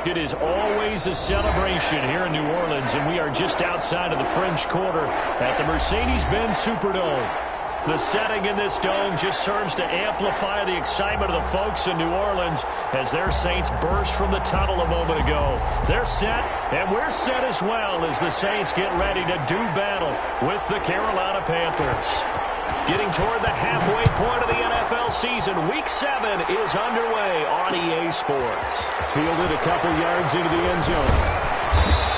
It is always a celebration here in New Orleans, and we are just outside of the French Quarter at the Mercedes-Benz Superdome. The setting in this dome just serves to amplify the excitement of the folks in New Orleans as their Saints burst from the tunnel a moment ago. They're set, and we're set as well as the Saints get ready to do battle with the Carolina Panthers. Getting toward the halfway point of the NFL season, Week 7 is underway on EA Sports. Fielded a couple yards into the end zone.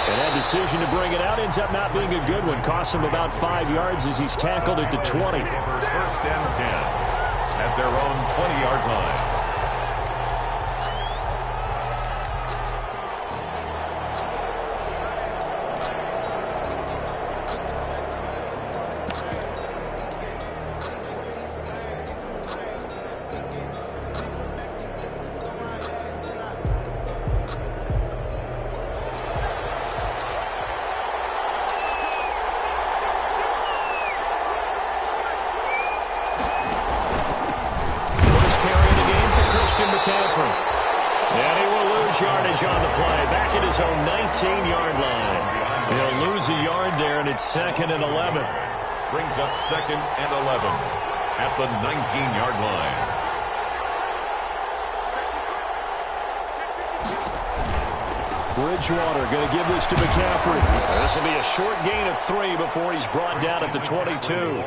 And that decision to bring it out ends up not being a good one. Costs him about 5 yards as he's tackled at the 20. First and 10 at their own 20-yard line. Yardage on the play, back at his own 19-yard line. He'll lose a yard there, and it's 2nd and 11. Brings up 2nd and 11 at the 19-yard line. Bridgewater going to give this to McCaffrey. This will be a short gain of 3 before he's brought down at the 22.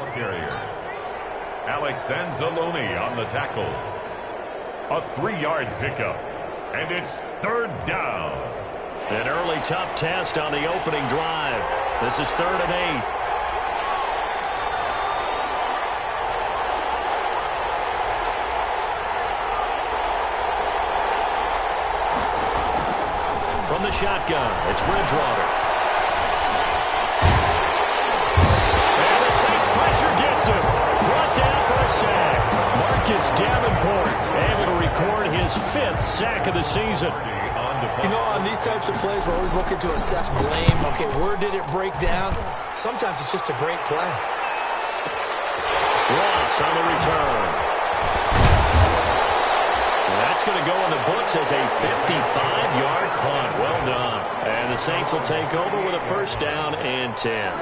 Alex Anzalone on the tackle. A 3-yard pickup. And it's 3rd down. An early tough test on the opening drive. This is 3rd and 8. From the shotgun, it's Bridgewater. And the Saints pressure gets him. Brought down for a sack. Marcus Davenport able to record his 5th sack of the season. You know, on these types of plays, we're always looking to assess blame. Okay, where did it break down? Sometimes it's just a great play. Ross on the return. And that's going to go in the books as a 55-yard punt. Well done. And the Saints will take over with a 1st down and 10.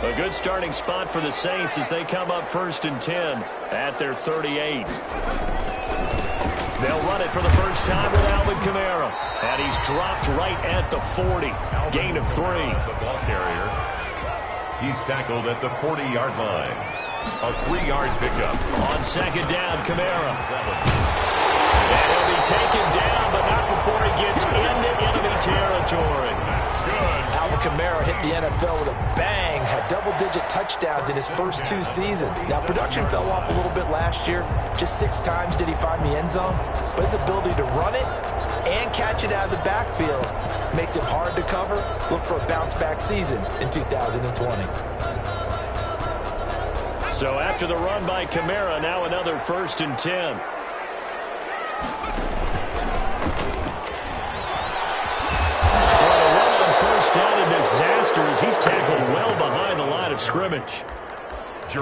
A good starting spot for the Saints as they come up 1st and 10 at their 38. They'll run it for the first time with Alvin Kamara. And he's dropped right at the 40. Gain of 3. The ball carrier. He's tackled at the 40-yard line. A 3-yard pickup. On 2nd down, Kamara. And he'll be taken down, but not before he gets into enemy territory. That's good. Alvin Kamara hit the NFL with a bang, had double-digit touchdowns in his first 2 seasons. Now, production fell off a little bit last year. Just 6 times did he find the end zone. But his ability to run it and catch it out of the backfield makes him hard to cover. Look for a bounce-back season in 2020. So after the run by Kamara, now another 1st and 10. Disaster as he's tackled well behind the line of scrimmage.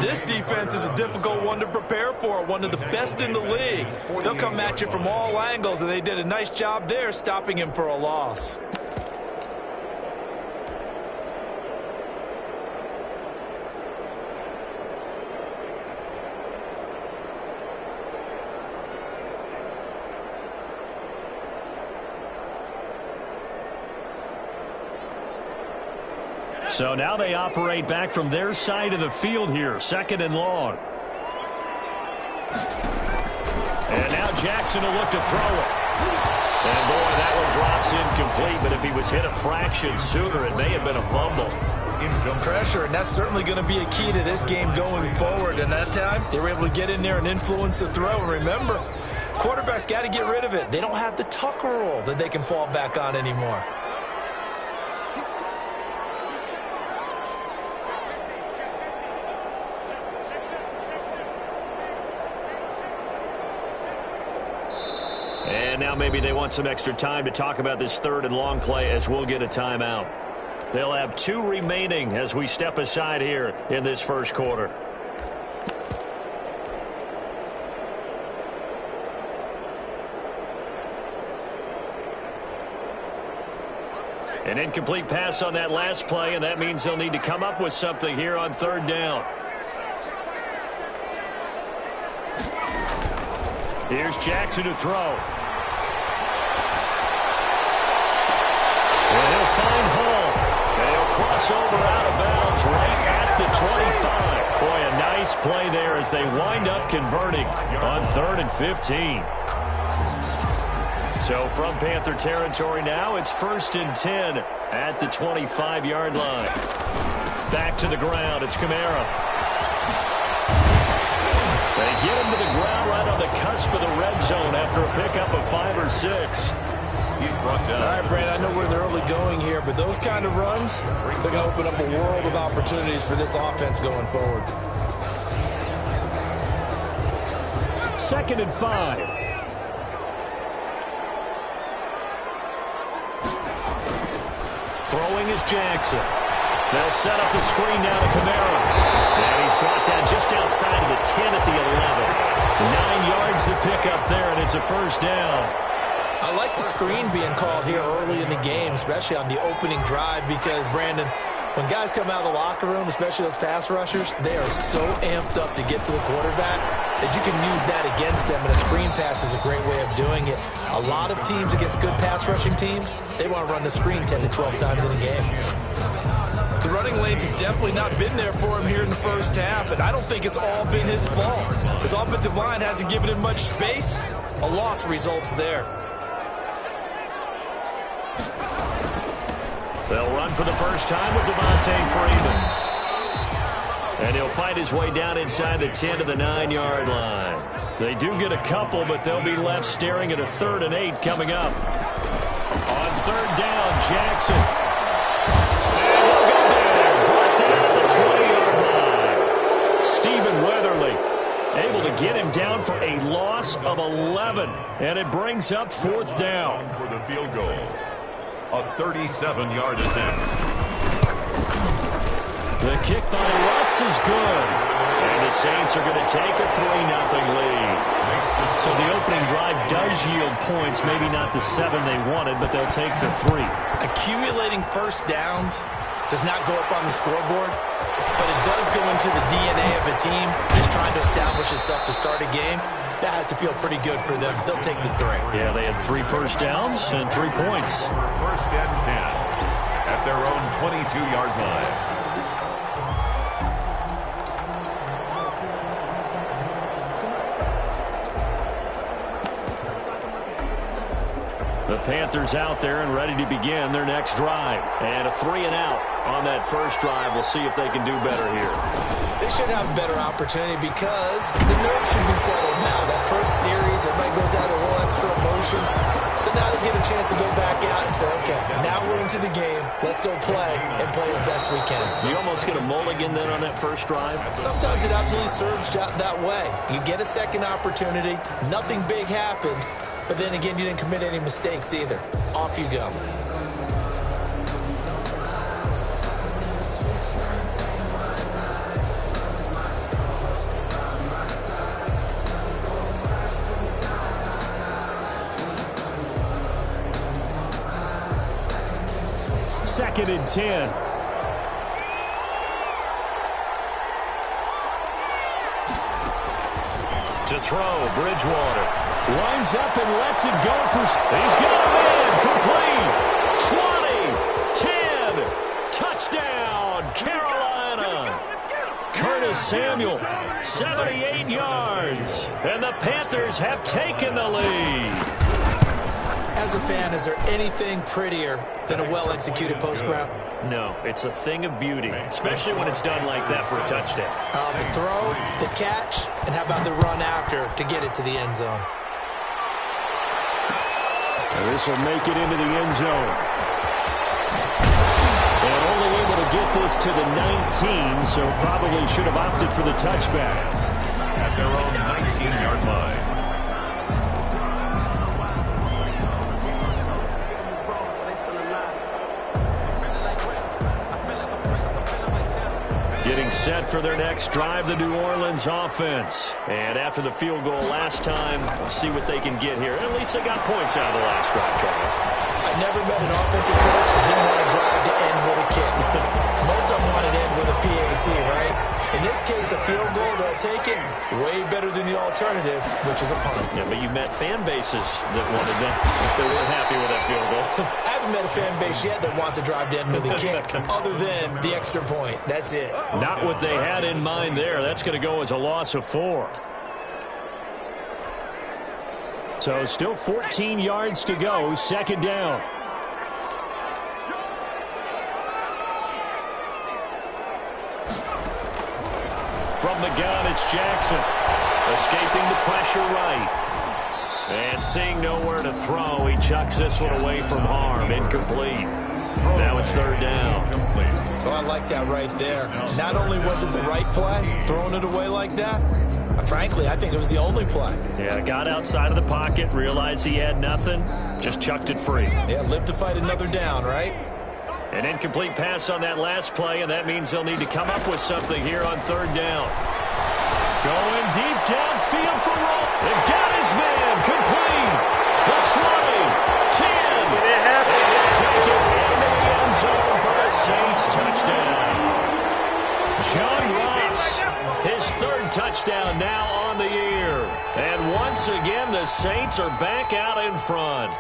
This defense is a difficult one to prepare for, one of the best in the league. They'll come at you from all angles, and they did a nice job there stopping him for a loss. So now they operate back from their side of the field here, 2nd and long. And now Jackson will look to throw it. And boy, that one drops incomplete, but if he was hit a fraction sooner, it may have been a fumble. Pressure, and that's certainly going to be a key to this game going forward. And that time, they were able to get in there and influence the throw. And remember, quarterbacks got to get rid of it. They don't have the Tucker rule that they can fall back on anymore. And now maybe they want some extra time to talk about this third and long play as we'll get a timeout. They'll have 2 remaining as we step aside here in this first quarter. An incomplete pass on that last play, and that means they'll need to come up with something here on third down. Here's Jackson to throw. And he'll find Hall. And he'll cross over out of bounds right at the 25. Boy, a nice play there as they wind up converting on 3rd and 15. So from Panther territory now, it's 1st and 10 at the 25-yard line. Back to the ground, it's Kamara. They get him to the ground right on the cusp of the red zone after a pickup of 5 or 6. He's brought down. All right, Brad, I know we're in the early going here, but those kind of runs, they're going to open up a world of opportunities for this offense going forward. 2nd and 5. Throwing is Jackson. They'll set up the screen now to Kamara. And he's brought down just outside of the 10 at the 11. 9 yards to pick up there, and it's a first down. I like the screen being called here early in the game, especially on the opening drive, because, Brandon, when guys come out of the locker room, especially those pass rushers, they are so amped up to get to the quarterback that you can use that against them, and a screen pass is a great way of doing it. A lot of teams against good pass rushing teams, they want to run the screen 10 to 12 times in a game. The running lanes have definitely not been there for him here in the first half, and I don't think it's all been his fault. His offensive line hasn't given him much space. A loss results there. They'll run for the first time with Devontae Freeman. And he'll find his way down inside the 10 to the 9-yard line. They do get a couple, but they'll be left staring at a 3rd and 8 coming up. On 3rd down, Jackson. And he'll go there. Brought down at the 20-yard line. Stephen Weatherly able to get him down for a loss of 11. And it brings up 4th down. For the field goal. A 37-yard attempt. The kick by Lutz is good. And the Saints are going to take a 3-0 lead. So the opening drive does yield points. Maybe not the 7 they wanted, but they'll take the 3. Accumulating first downs does not go up on the scoreboard, but it does go into the DNA of a team just trying to establish itself to start a game. That has to feel pretty good for them. They'll take the 3. Yeah, they had 3 first downs and 3 points. 1st and 10 at their own 22-yard line. The Panthers out there and ready to begin their next drive. And a 3-and-out on that first drive. We'll see if they can do better here. They should have a better opportunity because the nerves should be settled now. That first series, everybody goes out a little extra emotion. So now they get a chance to go back out and say, okay, now we're into the game. Let's go play and play as best we can. You almost get a mulligan then on that first drive? Sometimes it absolutely serves that way. You get a second opportunity. Nothing big happened. But then again, you didn't commit any mistakes either. Off you go. Second and 10. To throw, Bridgewater. Lines up and lets it go for... He's got him in. Complete. 20. 10. Touchdown, Carolina. Curtis Samuel, 78 yards. And the Panthers have taken the lead. As a fan, is there anything prettier than a well-executed post route? No, it's a thing of beauty, especially when it's done like that for a touchdown. The throw, the catch, and how about the run after to get it to the end zone? And this will make it into the end zone. And only able to get this to the 19, so probably should have opted for the touchback. At their own 19-yard line. Getting set for their next drive, the New Orleans offense. And after the field goal last time, we'll see what they can get here. At least they got points out of the last drive, Charles. I never met an offensive coach that didn't want to drive to end with a kick. Most of them wanted to end with a PAT, right? In this case, a field goal, they'll take it. Way better than the alternative, which is a punt. Yeah, but you met fan bases that wanted that. They weren't happy with that field goal. I haven't met a fan base yet that wants to drive to end with a kick, other than the extra point. That's it. Not what they had in mind there. That's going to go as a loss of 4. So still 14 yards to go, second down. From the gun, it's Jackson. Escaping the pressure right. And seeing nowhere to throw, he chucks this one away from harm. Incomplete. Now it's third down. So I like that right there. Not only was it the right play, throwing it away like that, frankly, I think it was the only play. Yeah, got outside of the pocket, realized he had nothing, just chucked it free. Yeah, live to fight another down, right? An incomplete pass on that last play, and that means they'll need to come up with something here on third down. Going deep downfield for Roll. They got his man, complete. The 20, 10. He'll take it into the end zone for the Saints touchdown. John Ross, his third touchdown now on the year. And once again, the Saints are back out in front.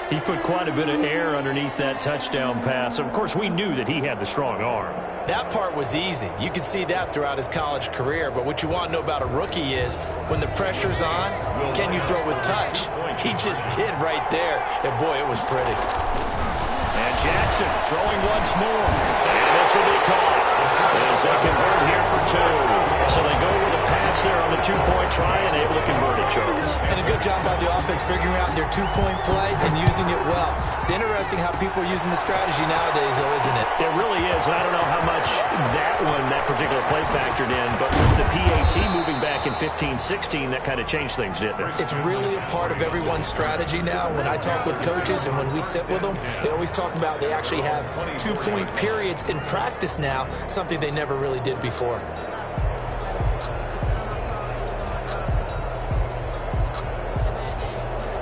He put quite a bit of air underneath that touchdown pass. Of course, we knew that he had the strong arm. That part was easy. You could see that throughout his college career. But what you want to know about a rookie is when the pressure's on, can you throw with touch? He just did right there. And, boy, it was pretty. And Jackson throwing once more. And this will be caught as they convert here for 2. So they go with a pass there on the two-point try and able to convert it, Charles. And a good job by the offense figuring out their two-point play and using it well. It's interesting how people are using the strategy nowadays, though, isn't it? It really is, and I don't know how much that particular play factored in, but with the PAT moving back in 15-16, that kind of changed things, didn't it? It's really a part of everyone's strategy now. When I talk with coaches and when we sit with them, they always talk about they actually have two-point periods in practice now, something they never really did before.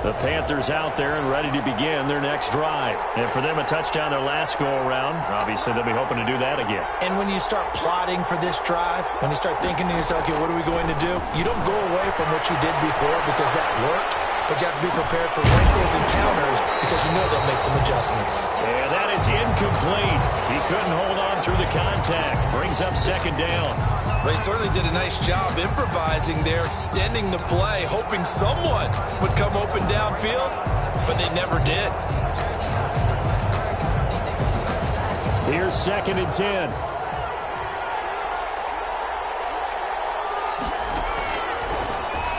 The Panthers out there and ready to begin their next drive. And for them, a touchdown their last go-around. Obviously, they'll be hoping to do that again. And when you start plotting for this drive, when you start thinking to yourself, okay, what are we going to do? You don't go away from what you did before because that worked. But you have to be prepared for wrinkles and counters because you know they'll make some adjustments. And that is incomplete. He couldn't hold on through the contact. Brings up second down. They certainly did a nice job improvising there, extending the play, hoping someone would come open downfield, but they never did. Here's 2nd and 10.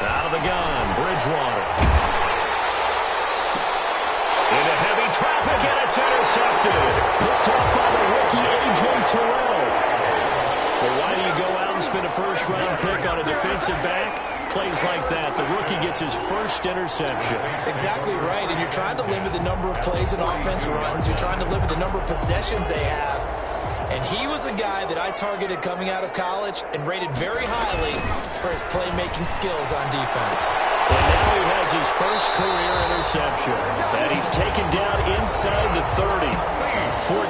Out of the gun, Bridgewater. Into heavy traffic, and it's intercepted. Picked up by the rookie A.J. Terrell. Well, why do you go out and spend a first-round pick on a defensive back? Plays like that. The rookie gets his first interception. Exactly right, and you're trying to limit the number of plays an offense runs. You're trying to limit the number of possessions they have. And he was a guy that I targeted coming out of college and rated very highly for his playmaking skills on defense. And now he has his first career interception. And he's taken down inside the 30.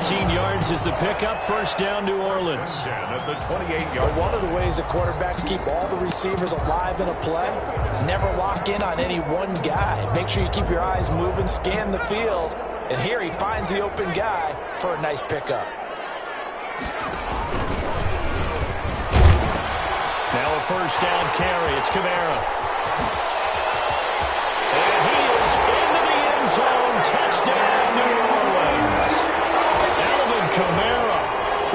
14 yards is the pickup. First down, New Orleans. The 28-yard. One of the ways that quarterbacks keep all the receivers alive in a play, never lock in on any one guy. Make sure you keep your eyes moving, scan the field. And here he finds the open guy for a nice pickup. Now a first down carry. It's Kamara. And he is into the end zone. Touchdown, New Orleans. Alvin Kamara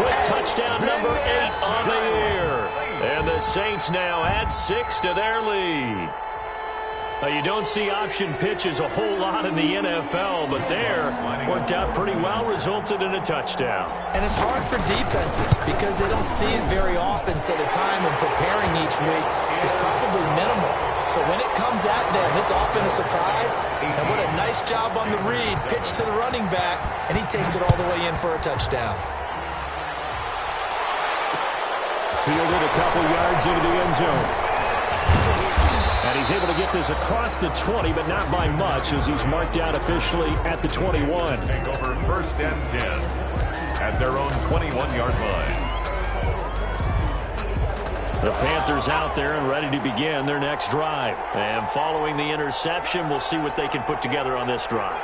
with touchdown number 8 on the year. And the Saints now add 6 to their lead. You don't see option pitches a whole lot in the NFL, but there worked out pretty well, resulted in a touchdown. And it's hard for defenses because they don't see it very often, so the time in preparing each week is probably minimal. So when it comes at them, it's often a surprise. And what a nice job on the read, pitch to the running back, and he takes it all the way in for a touchdown. Fielded a couple yards into the end zone. And he's able to get this across the 20, but not by much, as he's marked out officially at the 21. Take over 1st and 10 at their own 21-yard line. The Panthers out there and ready to begin their next drive. And following the interception, we'll see what they can put together on this drive.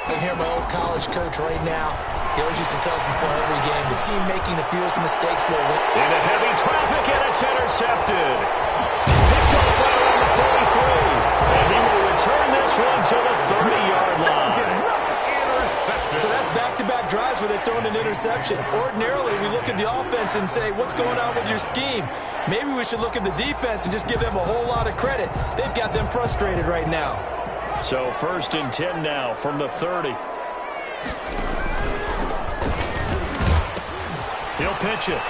I hear my old college coach right now. He always used to tell us before every game, the team making the fewest mistakes will win. Into heavy traffic, and it's intercepted. Picked off right around the 43. And he will return this one to the 30-yard line. So that's back-to-back drives where they're throwing an interception. Ordinarily, we look at the offense and say, what's going on with your scheme? Maybe we should look at the defense and just give them a whole lot of credit. They've got them frustrated right now. So 1st and 10 now from the 30. He'll pitch it.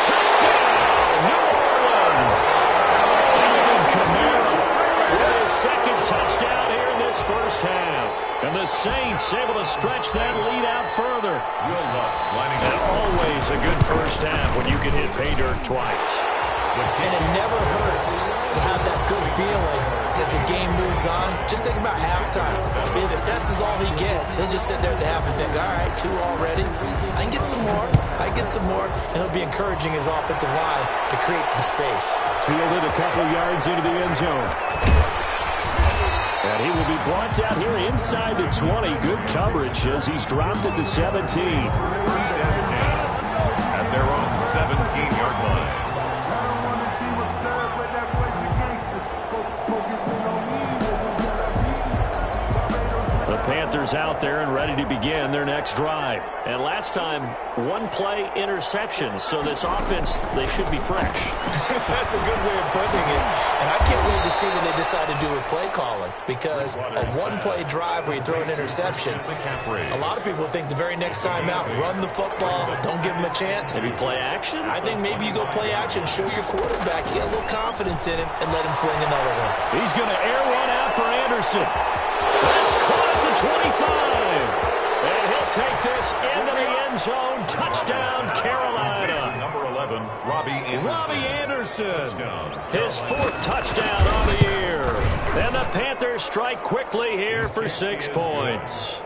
Touchdown, New Orleans. Alvin Kamara with his 2nd touchdown here in this first half. And the Saints able to stretch that lead out further. And always a good first half when you can hit pay dirt twice. And it never hurts to have that good feeling as the game moves on. Just think about halftime. If that's all he gets, he'll just sit there at the half and think, all right, 2 already. I can get some more. I get some more. And he'll be encouraging his offensive line to create some space. Fielded a couple yards into the end zone. And he will be brought down here inside the 20. Good coverage as he's dropped at the 17. 1st and 10 at their own 17-yard line. Panthers out there and ready to begin their next drive. And last time, 1-play interceptions. So this offense, they should be fresh. That's a good way of putting it. And I can't wait to see what they decide to do with play calling. Because a 1-play drive where you throw an interception, a lot of people think the very next time out, run the football, don't give them a chance. Maybe play action? I think maybe you go play action, show your quarterback, get a little confidence in him, and let him fling another one. He's going to air one out for Anderson. That's caught at the 25. And he'll take this into the end zone. Touchdown, Carolina. Number 11, Robbie Anderson. His 4th touchdown on the year. And the Panthers strike quickly here for 6 points.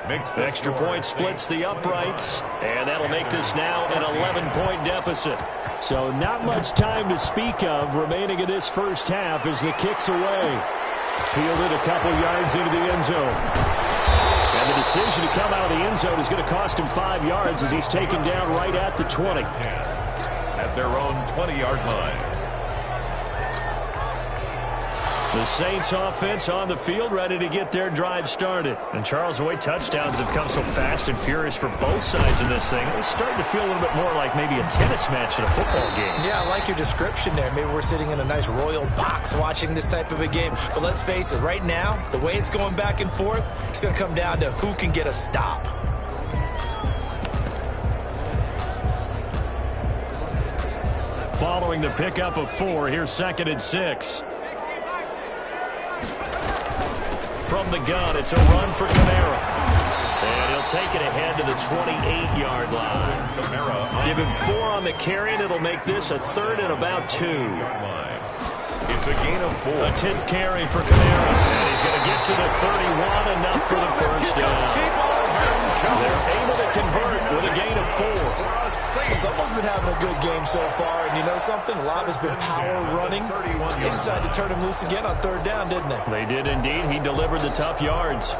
Extra point splits the uprights. And that'll make this now an 11-point deficit. So not much time to speak of remaining in this first half as the kick's away. Fielded a couple yards into the end zone. And the decision to come out of the end zone is going to cost him 5 yards as he's taken down right at the 20. At their own 20-yard line. The Saints offense on the field ready to get their drive started. And Charles, the way touchdowns have come so fast and furious for both sides of this thing, it's starting to feel a little bit more like maybe a tennis match at a football game. Yeah, I like your description there. Maybe we're sitting in a nice royal box watching this type of a game. But let's face it, right now, the way it's going back and forth, it's going to come down to who can get a stop. Following the pickup of 4, here's 2nd and 6. From the gun, it's a run for Kamara. And he'll take it ahead to the 28-yard line. Give him 4 on the carry, and it'll make this a 3rd and about 2. It's a gain of 4. A 10th carry for Kamara. And he's going to get to the 31, enough for the first down. They're able to convert with a gain of 4. Someone's been having a good game so far, and you know something? A lot has been power running. They decided to turn him loose again on 3rd down, didn't they? They did indeed. He delivered the tough yards.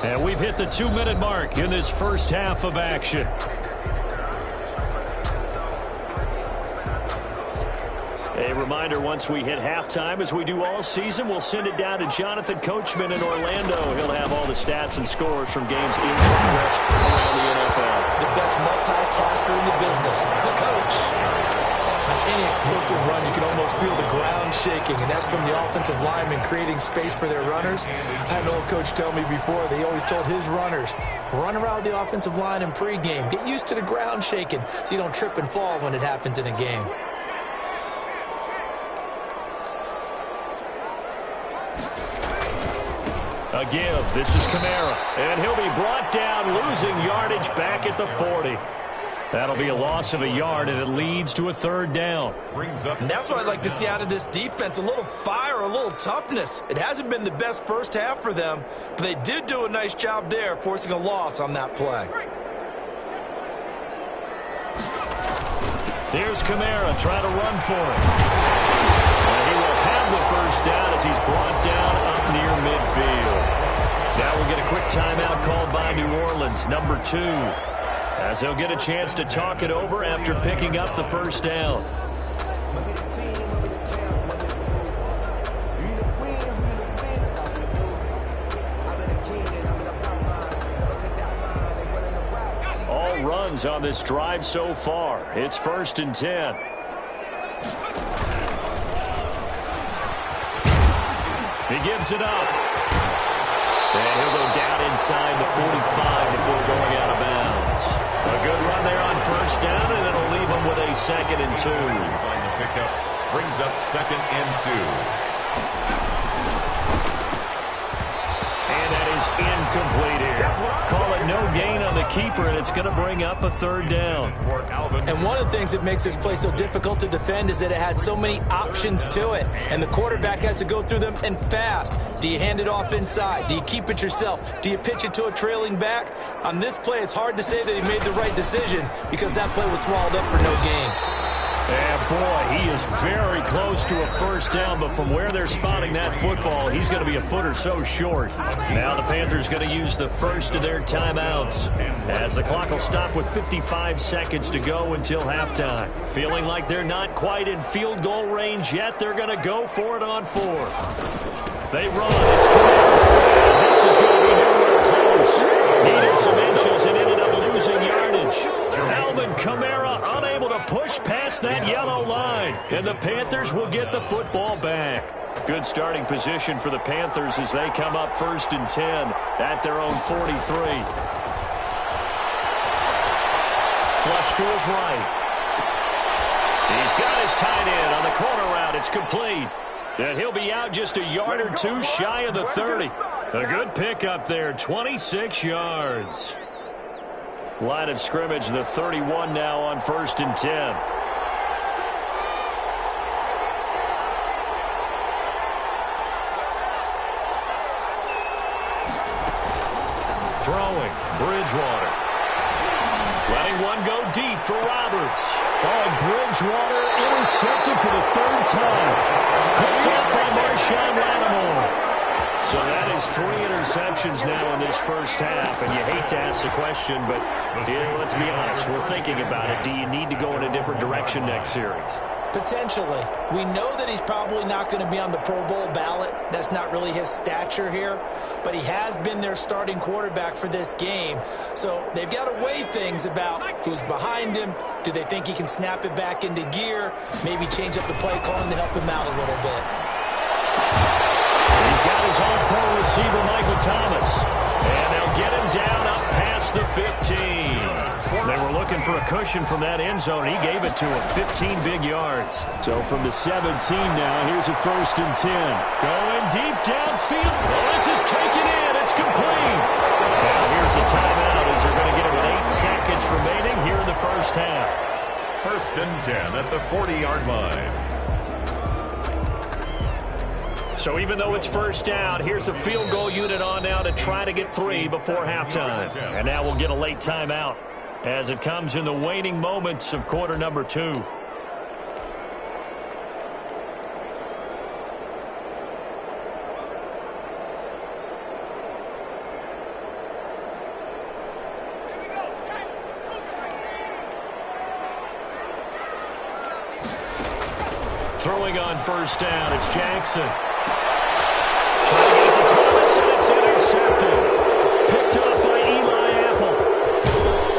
And we've hit the 2-minute mark in this first half of action. A reminder, once we hit halftime, as we do all season, we'll send it down to Jonathan Coachman in Orlando. He'll have all the stats and scores from games in progress around the NFL. The best multitasker in the business, the coach. On any explosive run, you can almost feel the ground shaking, and that's from the offensive linemen creating space for their runners. I had an old coach tell me before, they always told his runners, run around the offensive line in pregame. Get used to the ground shaking so you don't trip and fall when it happens in a game. A give. This is Kamara. And he'll be brought down, losing yardage back at the 40. That'll be a loss of a yard, and it leads to a third down. And that's what I'd like to see out of this defense, a little fire, a little toughness. It hasn't been the best first half for them, but they did do a nice job there, forcing a loss on that play. Here's Kamara trying to run for it. And he will have the first down as he's brought down up near midfield. Now we'll get a quick timeout called by New Orleans, number 2. As he'll get a chance to talk it over after picking up the first down. All runs on this drive so far. It's 1st and 10. He gives it up. And he'll go down inside the 45 before going out of bounds. A good run there on first down, and it'll leave him with a 2nd and 2. On the pickup, brings up 2nd and 2. And that is incomplete here. Call it no gain on the keeper, and it's going to bring up a 3rd down. And one of the things that makes this play so difficult to defend is that it has so many options to it, and the quarterback has to go through them and fast. Do you hand it off inside? Do you keep it yourself? Do you pitch it to a trailing back? On this play, it's hard to say that he made the right decision because that play was swallowed up for no gain. And boy, he is very close to a first down, but from where they're spotting that football, he's going to be a foot or so short. Now the Panthers going to use the first of their timeouts as the clock will stop with 55 seconds to go until halftime. Feeling like they're not quite in field goal range yet, they're going to go for it on 4. They run. It's Kamara. This is going to be nowhere close. Needed some inches and ended up losing yardage. Alvin Kamara unable to push past that yellow line. And the Panthers will get the football back. Good starting position for the Panthers as they come up 1st and 10 at their own 43. Flush to his right. He's got his tight end on the corner route. It's complete. And he'll be out just a yard or 2 shy of the 30. A good pickup there, 26 yards. Line of scrimmage, the 31 now on 1st and 10. Throwing, Bridgewater. Letting one go deep for Roberts. Oh, Bridgewater intercepted for the 3rd time. Picked up by Marshawn Lattimore. So that is 3 interceptions now in this first half, and you hate to ask the question, but let's be honest, we're thinking about it. Do you need to go in a different direction next series? Potentially. We know that he's probably not going to be on the Pro Bowl ballot. That's not really his stature here, but he has been their starting quarterback for this game. So they've got to weigh things about who's behind him. Do they think he can snap it back into gear? Maybe change up the play calling to help him out a little bit. He's got his all-pro receiver, Michael Thomas. And they'll get him down up past the 15. They were looking for a cushion from that end zone. He gave it to him, 15 big yards. So from the 17 now, here's a 1st and 10. Going deep downfield. Oh, this is taken in. It's complete. Now here's a timeout as they're going to get it with 8 seconds remaining here in the first half. 1st and 10 at the 40-yard line. So even though it's first down, here's the field goal unit on now to try to get 3 before halftime. And now we'll get a late timeout as it comes in the waning moments of quarter number 2. Throwing on first down, it's Jackson. Trying to get it to Thomas, and it's intercepted. Picked up by Eli Apple.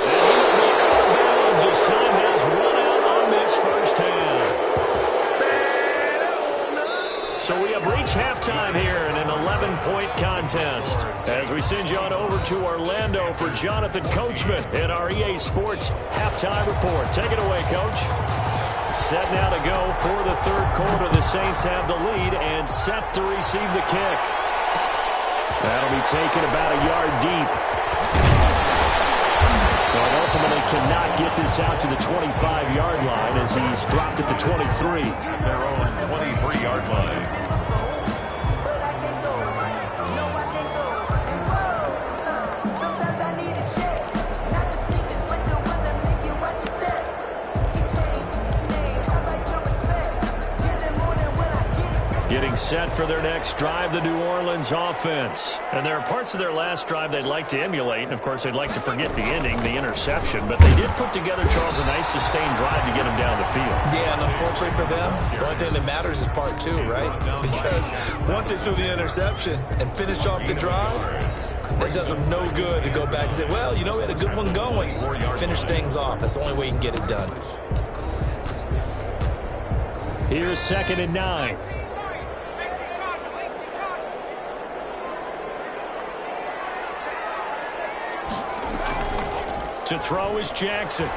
And he will be out of bounds as time has run out on this first half. So we have reached halftime here in an 11-point contest. As we send you on over to Orlando for Jonathan Coachman in our EA Sports Halftime Report. Take it away, Coach. Set now to go for the 3rd quarter. The Saints have the lead and set to receive the kick. That'll be taken about a yard deep. And ultimately cannot get this out to the 25-yard line as he's dropped at the 23. At their own 23-yard line. Getting set for their next drive, the New Orleans offense. And there are parts of their last drive they'd like to emulate. And, of course, they'd like to forget the ending, the interception. But they did put together, Charles, a nice sustained drive to get them down the field. Yeah, and unfortunately for them, the only thing that matters is part two, right? Because once they threw the interception and finished off the drive, that does them no good to go back and say, well, you know, we had a good one going. Finish things off. That's the only way you can get it done. Here's 2nd and 9. To throw is Jackson. And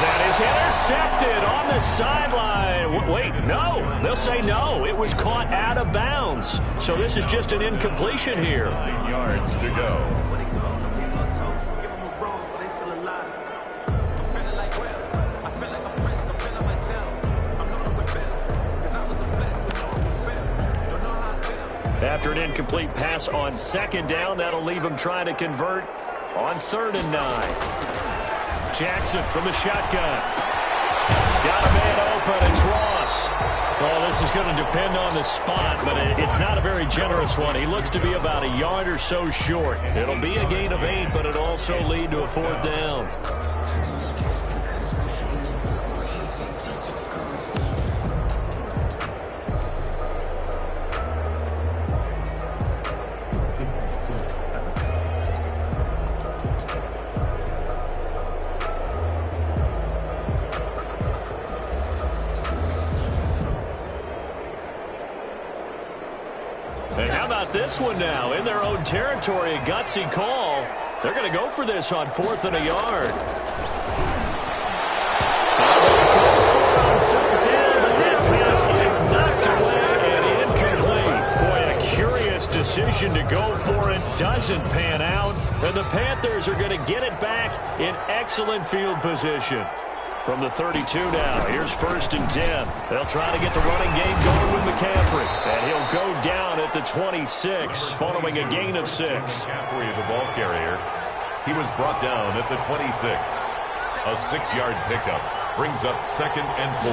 that is intercepted on the sideline. Wait, no. They'll say no. It was caught out of bounds. So this is just an incompletion here. 9 yards to go. After an incomplete pass on 2nd down, that'll leave him trying to convert on 3rd and 9. Jackson from the shotgun. Got a man open. It's Ross. Well, this is going to depend on the spot, but it's not a very generous one. He looks to be about a yard or so short. It'll be a gain of 8, but it'll also lead to a 4th down. And how about this one now? In their own territory, a gutsy call. They're going to go for this on 4th and a yard. But that pass is knocked away and incomplete. Boy, a curious decision to go for it. Doesn't pan out. And the Panthers are going to get it back in excellent field position. From the 32 now, here's 1st and 10. They'll try to get the running game going with McCaffrey. And he'll go down at the 26, following a gain of 6. McCaffrey, the ball carrier. He was brought down at the 26. A 6-yard pickup brings up 2nd and 4.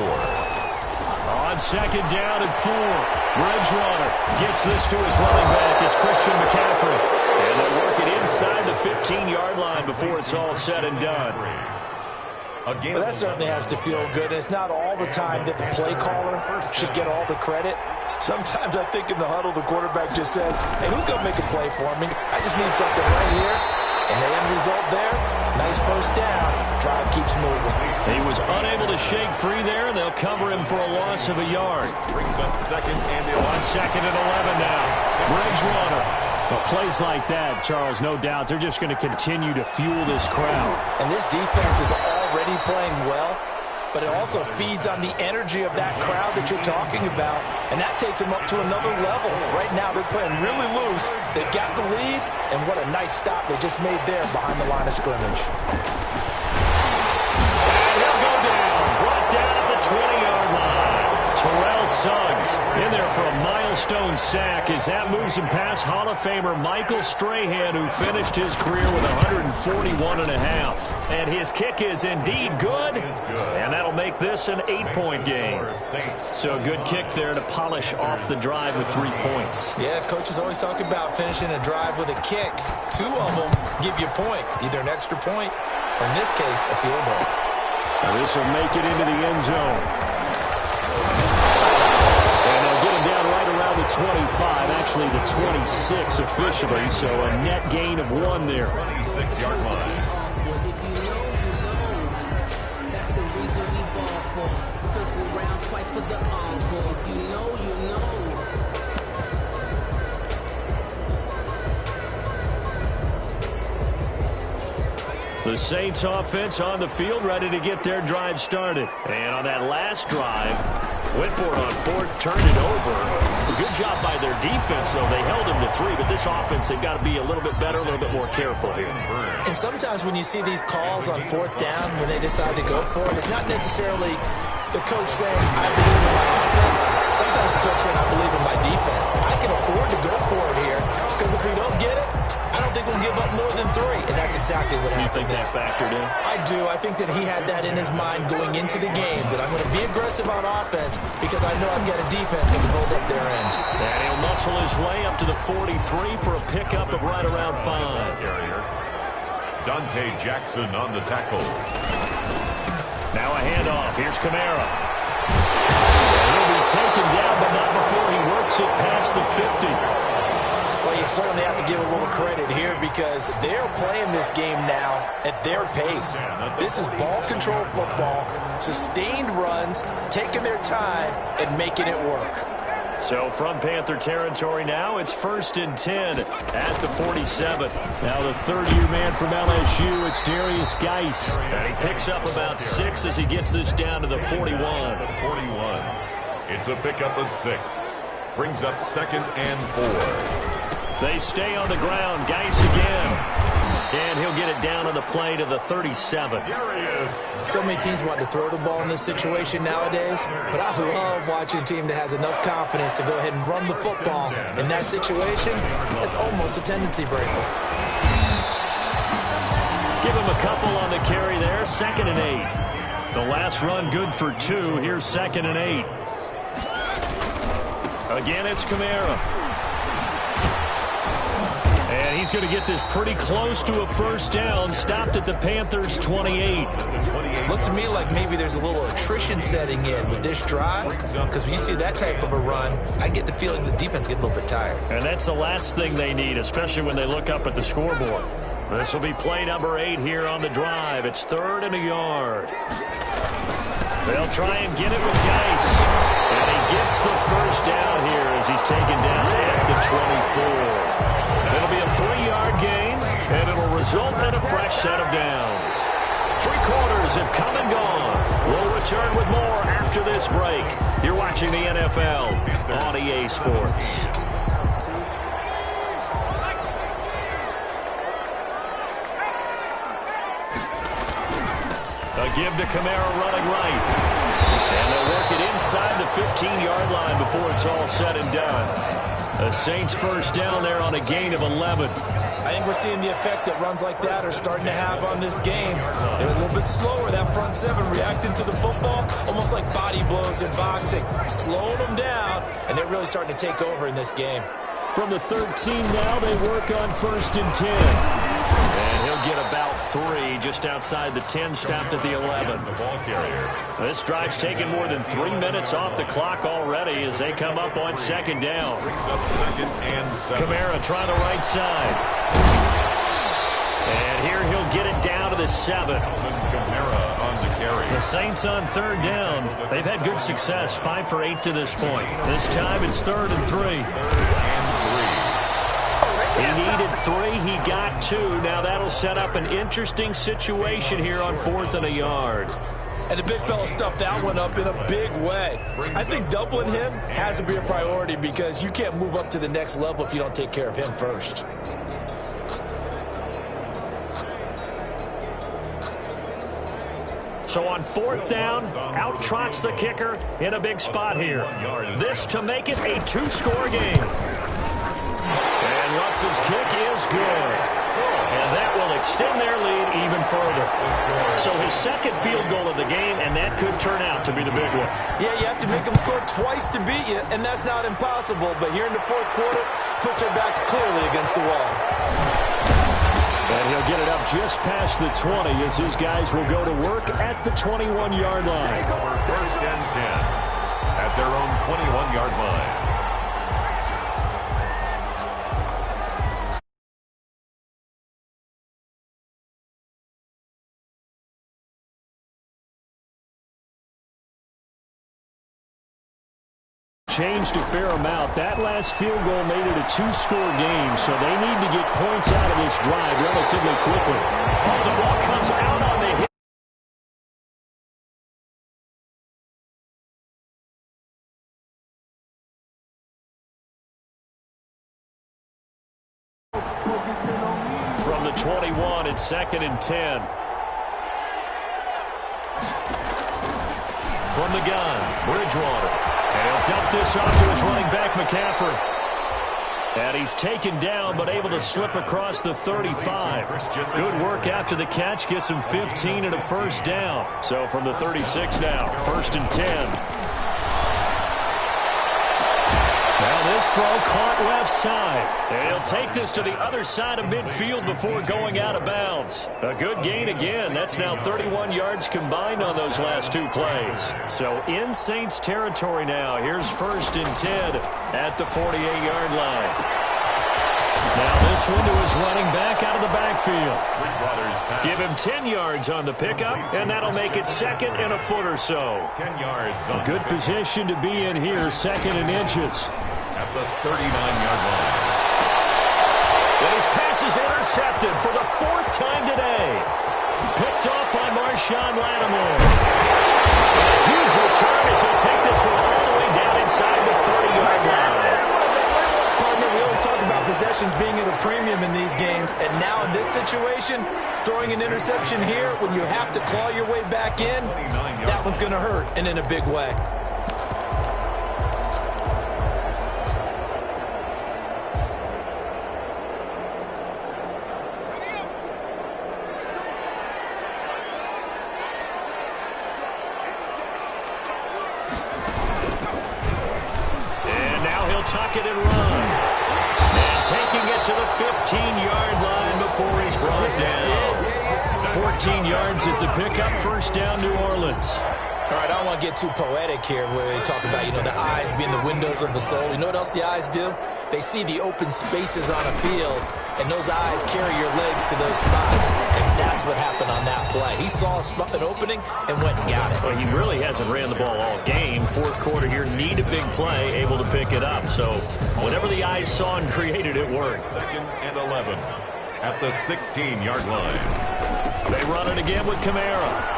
On 2nd down and 4, Bridgewater gets this to his running back. It's Christian McCaffrey. And they'll work it inside the 15-yard line before it's all said and done. But that certainly has to feel good. And it's not all the time that the play caller should get all the credit. Sometimes I think in the huddle, the quarterback just says, hey, who's going to make a play for me? I just need something right here. And the end result there, nice 1st down. Drive keeps moving. He was unable to shake free there, and they'll cover him for a loss of a yard. Brings up 2nd and 11. On 2nd and 11 now. Bridgewater. Well, plays like that, Charles, no doubt, they're just going to continue to fuel this crowd. And this defense is already playing well, but it also feeds on the energy of that crowd that you're talking about, and that takes them up to another level. Right now, they're playing really loose. They've got the lead, and what a nice stop they just made there behind the line of scrimmage. And he'll go down, brought down at the 20-yard line. Terrell Suggs in there for a milestone sack as that moves him past Hall of Famer Michael Strahan, who finished his career with 141.5. And his kick is indeed good, and that'll make this an 8-point game. So a good kick there to polish off the drive with 3 points. Yeah, coaches always talk about finishing a drive with a kick. 2 of them give you points, either an extra point or, in this case, a field goal. Now this will make it into the end zone. And they'll get him down right around the 25, actually the 26 officially, so a net gain of 1 there. 26-yard line. That's the reason we ball for. Circle round twice for the encore. If you know, you know. The Saints offense on the field, ready to get their drive started. And on that last drive, went for it on 4th, turned it over. Good job by their defense, though. They held him to 3, but this offense, they've got to be a little bit better, a little bit more careful here. And sometimes when you see these calls on 4th down, when they decide to go for it, it's not necessarily the coach saying, I believe in my offense. Sometimes the coach saying, I believe in my defense. I can afford to go for it here, because if we don't get it, I don't think we'll give up more than 3. And that's exactly what happened. You think that factored in? I do. I think that he had that in his mind going into the game, that I'm going to be aggressive on offense because I know I've got a defense that can hold up their end. And he'll muscle his way up to the 43 for a pickup of right around 5. Dante Jackson on the tackle. Now a handoff. Here's Kamara. He'll be taken down, but not before he works it past the 50. Well, you certainly have to give a little credit here because they're playing this game now at their pace. This is ball control football, sustained runs, taking their time, and making it work. So from Panther territory now, it's 1st and 10 at the 47. Now the third-year man from LSU, it's Darius Geis. And he picks up about 6 as he gets this down to the 41. It's a pickup of 6. Brings up 2nd and 4. They stay on the ground. Geis again. And he'll get it down on the play to the 37. So many teams want to throw the ball in this situation nowadays, but I love watching a team that has enough confidence to go ahead and run the football. In that situation, it's almost a tendency breaker. Give him a couple on the carry there. 2nd and 8. The last run good for 2. Here's 2nd and 8. Again, it's Kamara. And he's going to get this pretty close to a first down. Stopped at the Panthers' 28. Looks to me like maybe there's a little attrition setting in with this drive, because when you see that type of a run, I get the feeling the defense gets a little bit tired. And that's the last thing they need, especially when they look up at the scoreboard. This will be play number 8 here on the drive. It's 3rd and a yard. They'll try and get it with Geis. And he gets the first down here as he's taken down at the 24. It'll be a 3-yard gain, and it'll result in a fresh set of downs. 3 quarters have come and gone. We'll return with more after this break. You're watching the NFL on EA Sports. A give to Kamara running right. And they'll work it inside the 15-yard line before it's all said and done. The Saints first down there on a gain of 11. I think we're seeing the effect that runs like that are starting to have on this game. They're a little bit slower, that front 7, reacting to the football, almost like body blows in boxing, slowing them down, and they're really starting to take over in this game. From the 13 now, they work on 1st and 10. And he'll get about 3 just outside the 10, stopped at the 11. The ball carrier. This drive's taken more than 3 minutes off the clock already as they come up on 2nd down. Brings up 2nd and 7. Kamara try the right side. And here he'll get it down to the 7. Kamara on the carry. The Saints on 3rd down. They've had good success, 5 for 8 to this point. This time it's 3rd and 3. 3rd and 3. He needed 3. He got 2. Now that'll set up an interesting situation here on 4th and a yard. And the big fella stuffed that one up in a big way. I think doubling him has to be a priority because you can't move up to the next level if you don't take care of him first. So on 4th down, out trots the kicker in a big spot here. This to make it a 2-score game. And Lutz's kick is good. And that will extend their lead even further. So his 2nd field goal of the game, and that could turn out to be the big one. Yeah, you have to make them score twice to beat you, and that's not impossible. But here in the 4th quarter, puts their backs clearly against the wall. And he'll get it up just past the 20 as his guys will go to work at the 21-yard line. 1st and 10 at their own 21-yard line. Changed a fair amount. That last field goal made it a 2-score game, so they need to get points out of this drive relatively quickly. Oh, the ball comes out on the hit. 21 and 2nd and 10. From the gun, Bridgewater. And he'll dump this off to his running back, McCaffrey. And he's taken down, but able to slip across the 35. Good work after the catch. Gets him 15 and a first down. So from the 36 now, 1st and 10. Now this throw caught left side. And he'll take this to the other side of midfield before going out of bounds. A good gain again. That's now 31 yards combined on those last 2 plays. So in Saints territory now. Here's 1st and 10 at the 48-yard line. Now this one to his running back out of the backfield. Give him 10 yards on the pickup, and that'll make it 2nd and a foot or so. 10 yards. A good position to be in here, 2nd and inches. At the 39-yard line. And his pass is intercepted for the 4th time today. Picked off by Marshawn Lattimore. And a huge return as he'll take this one all the way down inside the 30-yard line. Partner, we always talk about possessions being at a premium in these games, and now in this situation, throwing an interception here when you have to claw your way back in, that one's going to hurt, and in a big way. Tuck it and run. And taking it to the 15-yard line before he's brought down. 14 yards is the pickup. 1st down, New Orleans. All right, I don't want to get too poetic here where they talk about, the eyes being the windows of the soul. You know what else the eyes do? They see the open spaces on a field, and those eyes carry your legs to those spots, and that's what happened on that play. He saw an opening and went and got it. Well, he really hasn't ran the ball all game. 4th quarter here, need a big play, able to pick it up. So whatever the eyes saw and created, it worked. 2nd and 11 at the 16-yard line. They run it again with Kamara.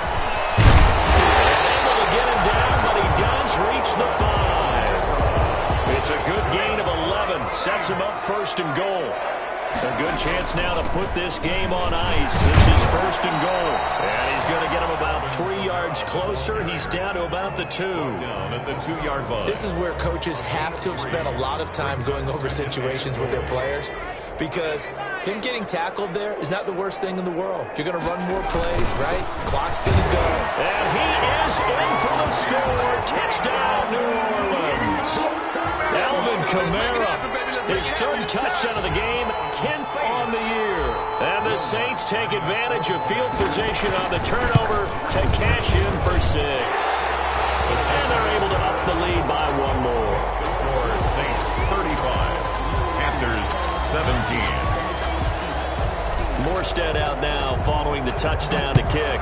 Get him down, but he does reach the 5. It's a good gain of 11. Sets him up 1st and goal. A good chance now to put this game on ice. This is 1st and goal. And he's going to get him about 3 yards closer. He's down to about the 2. Down at the 2-yard line. This is where coaches have to have spent a lot of time going over situations with their players, because him getting tackled there is not the worst thing in the world. You're going to run more plays, right? Clock's going to go. And he is in for the score. Touchdown, New Orleans. Alvin Kamara, his 3rd touchdown of the game, 10th on the year. And the Saints take advantage of field position on the turnover to cash in for 6. And they're able to up the lead by 1 more. The score is Saints 35, Panthers 17. Morstead out now following the touchdown to kick.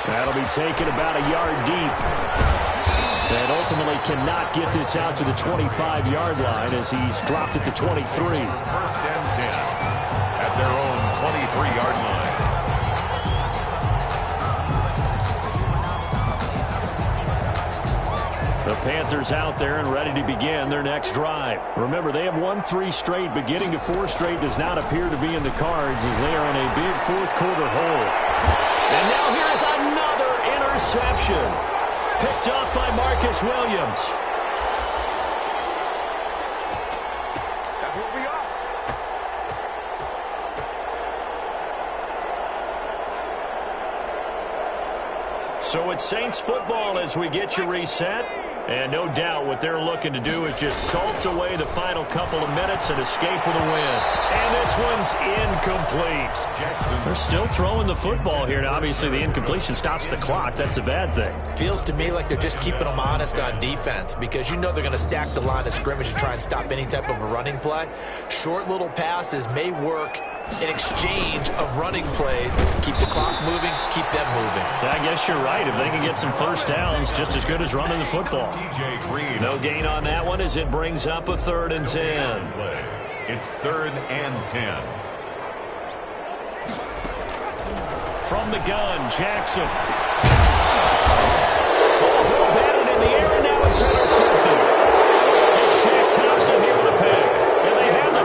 That'll be taken about a yard deep. And ultimately cannot get this out to the 25-yard line as he's dropped at the 23. 1st and 10 at their own 23-yard line. The Panthers out there and ready to begin their next drive. Remember, they have won 3 straight, but getting to 4 straight does not appear to be in the cards as they are in a big 4th quarter hole. And now here's another interception. Picked off by Marcus Williams. That's what we are. So it's Saints football as we get you reset. And no doubt what they're looking to do is just salt away the final couple of minutes and escape with a win. And this one's incomplete. They're still throwing the football here. Now, obviously, the incompletion stops the clock. That's a bad thing. Feels to me like they're just keeping them honest on defense, because you know they're going to stack the line of scrimmage and try and stop any type of a running play. Short little passes may work in exchange of running plays. Keep the clock moving, keep them moving. I guess you're right. If they can get some first downs, just as good as running the football. No gain on that one as it brings up a 3rd and 10. It's 3rd and 10. From the gun, Jackson. Ball batted in the air, and now it's intercepted. It's Shaq Thompson here with a pick. And they have the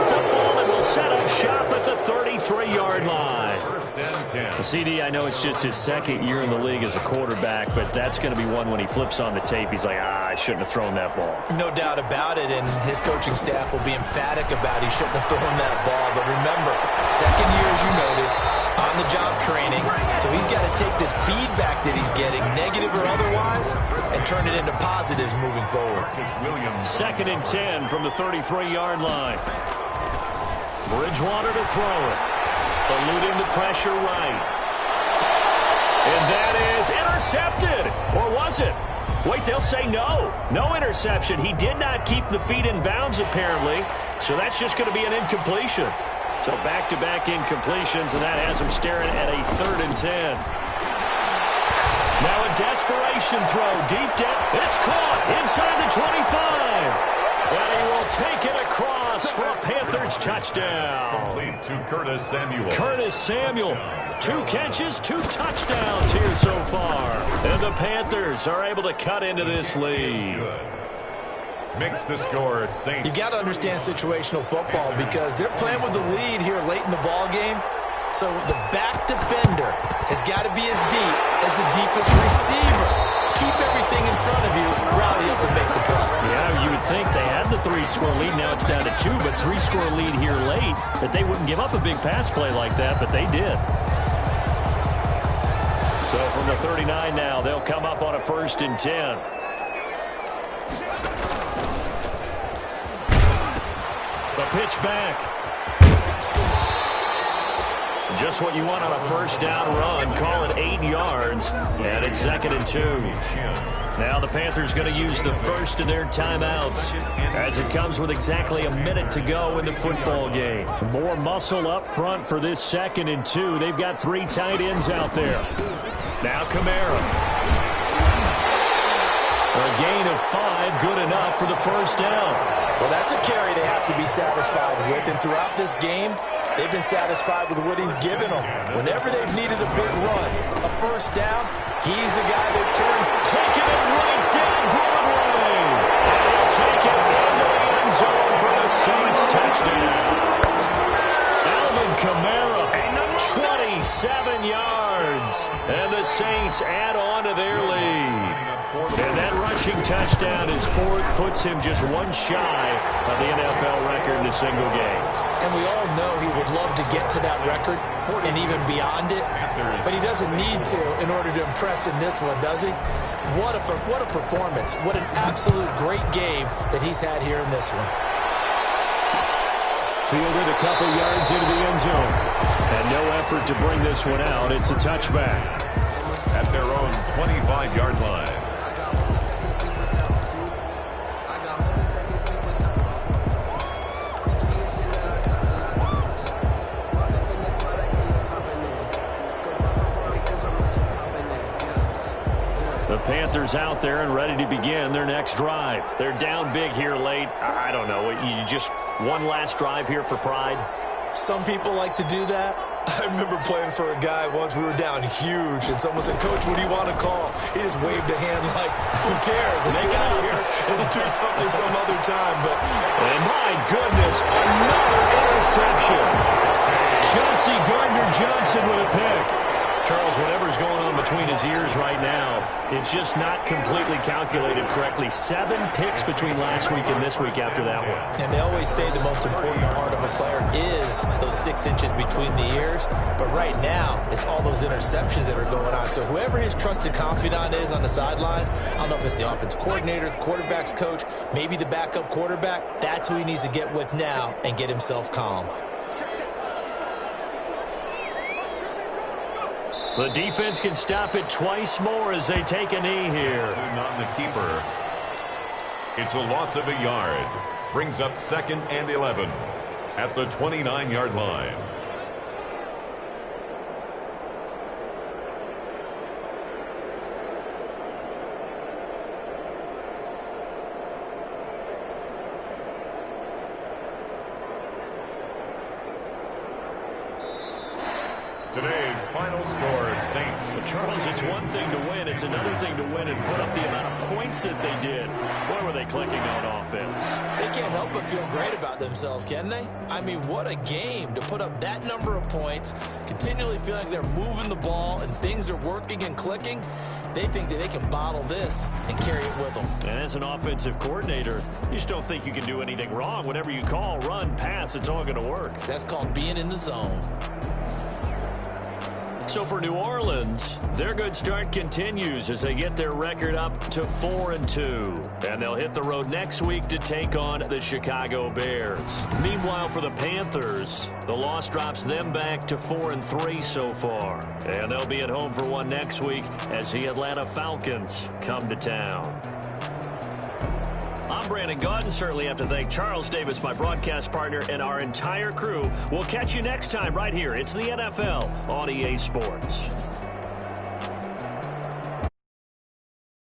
set up shop at the 33-yard line. First and 10. CD, I know it's just his second year in the league as a quarterback, but that's going to be one when he flips on the tape. He's like, I shouldn't have thrown that ball. No doubt about it, and his coaching staff will be emphatic about he shouldn't have thrown that ball. But remember, second year, as you noted, on-the-job training, so he's got to take this feedback that he's getting, negative or otherwise, and turn it into positives moving forward. Second and 10 from the 33-yard line. Bridgewater to throw it. Eluding the pressure right. And that is intercepted. Or was it? Wait, they'll say no. No interception. He did not keep the feet in bounds, apparently. So that's just going to be an incompletion. So back-to-back incompletions, and that has him staring at a 3rd and 10. Now a desperation throw deep down. It's caught inside the 25. And he will take it across for a Panthers touchdown. Complete to Curtis Samuel. Curtis Samuel. 2 catches, 2 touchdowns here so far. And the Panthers are able to cut into this lead. Makes the score Saints. You've got to understand situational football because they're playing with the lead here late in the ball game. So the back defender has got to be as deep as the deepest receiver. Keep everything in front of you, rally up and make the play. Yeah, you would think they had the 3-score lead. Now it's down to 2, but 3-score lead here late, that they wouldn't give up a big pass play like that, but they did. So from the 39 now, they'll come up on a 1st and 10. The pitch back. Just what you want on a 1st down run. Call it 8 yards. And it's 2nd and 2. Now the Panthers going to use the first of their timeouts as it comes with exactly a minute to go in the football game. More muscle up front for this 2nd and 2. They've got 3 tight ends out there. Now Kamara. A gain of 5, good enough for the 1st down. Well, that's a carry they have to be satisfied with. And throughout this game, they've been satisfied with what he's given them. Whenever they've needed a big run, a 1st down, he's the guy they've turned. Taking it right down Broadway. And he'll take it into the end zone for the Saints touchdown. Alvin Kamara, 27 yards. And the Saints add on to their lead. And that rushing touchdown is 4th, puts him just 1 shy of the NFL record in a single game. And we all know he would love to get to that record and even beyond it, but he doesn't need to in order to impress in this one, does he? What a performance. What an absolute great game that he's had here in this one. Fielded a couple yards into the end zone. And no effort to bring this one out. It's a touchback. At their own 25-yard line. The Panthers out there and ready to begin their next drive. They're down big here late. I don't know. You just one last drive here for pride? Some people like to do that. I remember playing for a guy once. We were down huge, and someone said, "Coach, what do you want to call?" He just waved a hand like, "Who cares? Let's get out of here and do something some other time." But my goodness, another interception. Chauncey Gardner-Johnson with a pick. Charles, whatever's going on between his ears right now, it's just not completely calculated correctly. 7 picks between last week and this week after that one. And they always say the most important part of a player is those 6 inches between the ears. But right now, it's all those interceptions that are going on. So whoever his trusted confidant is on the sidelines, I don't know if it's the offense coordinator, the quarterback's coach, maybe the backup quarterback, that's who he needs to get with now and get himself calm. The defense can stop it twice more as they take a knee here. On the keeper. It's a loss of a yard. Brings up 2nd and 11 at the 29-yard line. Today's final score, Saints. But Charles, it's one thing to win. It's another thing to win and put up the amount of points that they did. Boy, were they clicking on offense. They can't help but feel great about themselves, can they? I mean, what a game to put up that number of points, continually feel like they're moving the ball and things are working and clicking. They think that they can bottle this and carry it with them. And as an offensive coordinator, you just don't think you can do anything wrong. Whatever you call, run, pass, it's all going to work. That's called being in the zone. So for New Orleans, their good start continues as they get their record up to 4-2. And they'll hit the road next week to take on the Chicago Bears. Meanwhile, for the Panthers, the loss drops them back to 4-3 so far. And they'll be at home for one next week as the Atlanta Falcons come to town. I'm Brandon Gaudin. Certainly have to thank Charles Davis, my broadcast partner, and our entire crew. We'll catch you next time right here. It's the NFL on EA Sports.